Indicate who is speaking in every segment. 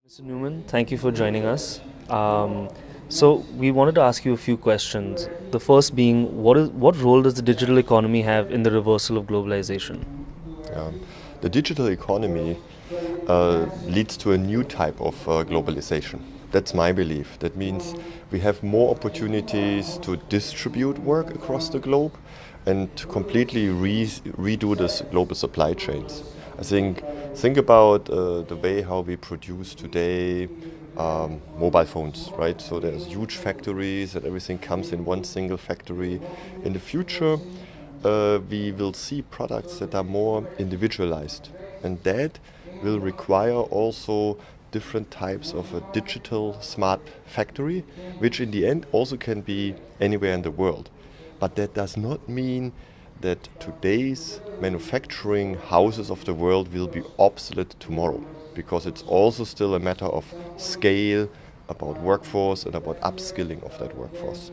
Speaker 1: Mr. Neumann, thank you for joining us. So we wanted to ask you a few questions. The first being, what role does the digital economy have in the reversal of globalization?
Speaker 2: Um, the digital economy leads to a new type of globalization. That's my belief. That means we have more opportunities to distribute work across the globe and to completely redo the global supply chains. I think about the way how we produce today mobile phones, right? So there's huge factories and everything comes in one single factory. In the future, we will see products that are more individualized, and that will require also different types of a digital smart factory, which in the end also can be anywhere in the world. But that does not mean that today's manufacturing houses of the world will be obsolete tomorrow, because it's also still a matter of scale, about workforce, and about upskilling of that workforce.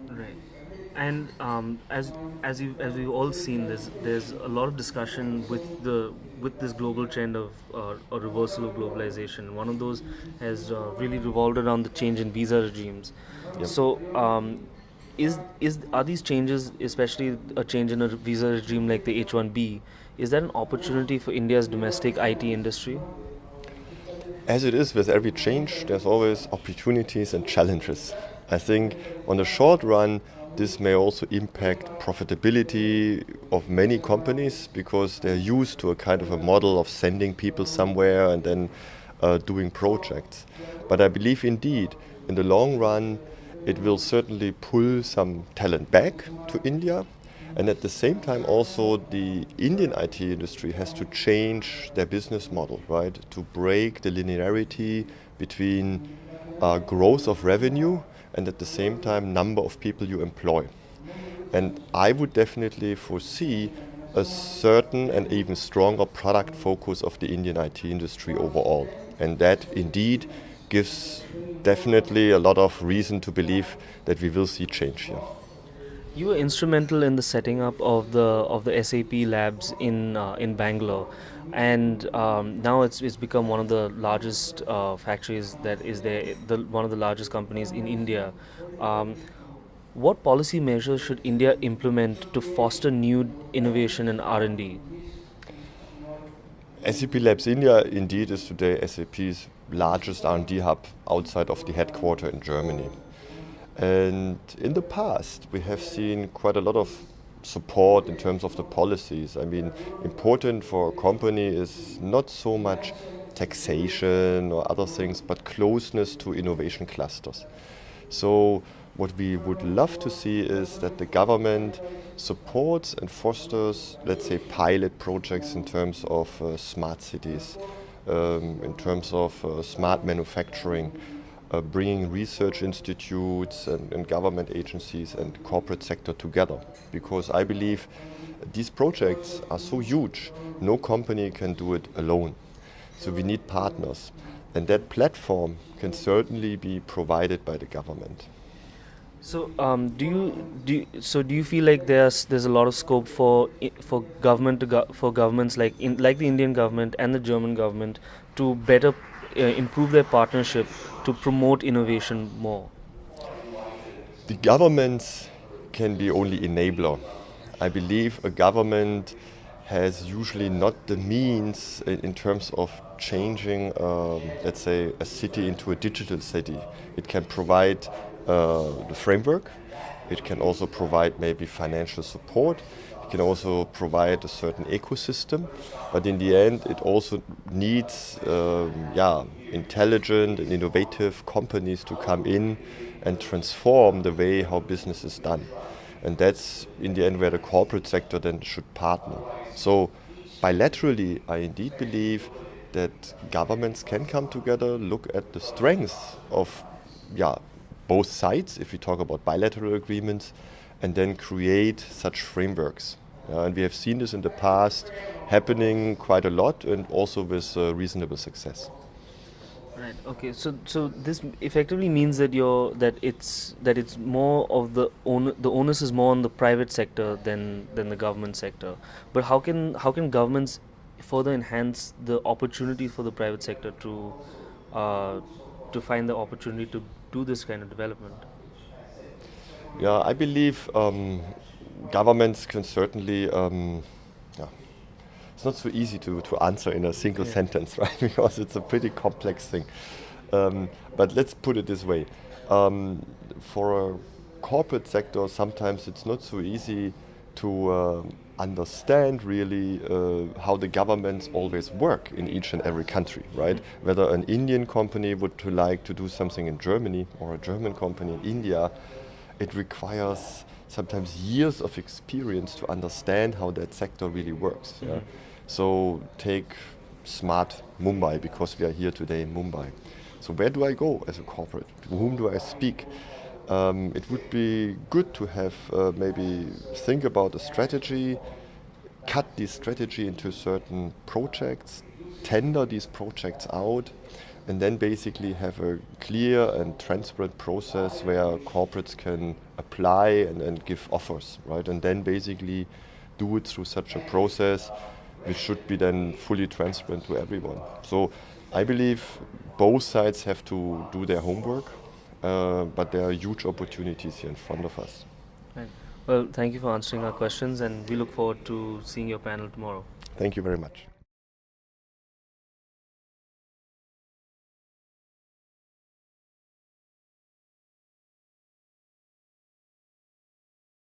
Speaker 1: Right. And as we've all seen, there's a lot of discussion with this global trend of a reversal of globalization. One of those has really revolved around the change in visa regimes.
Speaker 2: Yep.
Speaker 1: So, is are these changes, especially a change in a visa regime like the H-1B, is that an opportunity for India's domestic IT industry?
Speaker 2: As it is with every change, there's always opportunities and challenges. I think on the short run, this may also impact profitability of many companies because they're used to a kind of a model of sending people somewhere and then doing projects. But I believe indeed, in the long run, it will certainly pull some talent back to India. And at the same time, also the Indian IT industry has to change their business model, right? To break the linearity between growth of revenue and at the same time number of people you employ. And I would definitely foresee a certain and even stronger product focus of the Indian IT industry overall. And that indeed gives definitely a lot of reason to believe that we will see change here.
Speaker 1: You were instrumental in the setting up of the SAP labs in Bangalore, and now it's become one of the largest factories that is there. One of the largest companies in India. Um, what policy measures should India implement to foster new innovation and R&D?
Speaker 2: SAP Labs India indeed is today SAP's largest R&D hub outside of the headquarter in Germany. And in the past, we have seen quite a lot of support in terms of the policies. I mean, important for a company is not so much taxation or other things, but closeness to innovation clusters. So, what we would love to see is that the government supports and fosters, let's say, pilot projects in terms of smart cities, in terms of smart manufacturing, bringing research institutes and government agencies and corporate sector together. Because I believe these projects are so huge, no company can do it alone. So we need partners. And that platform can certainly be provided by the government.
Speaker 1: So, do you feel like there's a lot of scope for for governments like the Indian government and the German government to better improve their partnership to promote innovation more?
Speaker 2: The governments can be only enabler. I believe a government has usually not the means in terms of changing, let's say, a city into a digital city. It can provide the framework. It can also provide maybe financial support. It can also provide a certain ecosystem. But in the end, it also needs, intelligent and innovative companies to come in and transform the way how business is done. And that's in the end where the corporate sector then should partner. So bilaterally, I indeed believe that governments can come together, look at the strengths of both sides, if we talk about bilateral agreements, and then create such frameworks. And we have seen this in the past happening quite a lot and also with reasonable success.
Speaker 1: Right. Okay. So this effectively means that it's more of the onus is more on the private sector than the government sector. But how can governments further enhance the opportunity for the private sector uh, to find the opportunity to do this kind of development?
Speaker 2: Yeah, I believe governments can certainly. Yeah, it's not so easy to answer in a single
Speaker 1: Yeah.
Speaker 2: sentence, right? Because it's a pretty complex thing. But let's put it this way: for a corporate sector, sometimes it's not so easy to understand really how the governments always work in each and every country, right? Whether an Indian company would to like to do something in Germany or a German company in India, it requires sometimes years of experience to understand how that sector really works. Yeah? So take smart Mumbai, because we are here today in Mumbai. So where do I go as a corporate? To whom do I speak? It would be good to have maybe think about a strategy, cut this strategy into certain projects, tender these projects out, and then basically have a clear and transparent process where corporates can apply and give offers, right? And then basically do it through such a process which should be then fully transparent to everyone. So I believe both sides have to do their homework, but there are huge opportunities here in front of us.
Speaker 1: Right. Well, thank you for answering our questions, and we look forward to seeing your panel tomorrow.
Speaker 2: Thank you very much.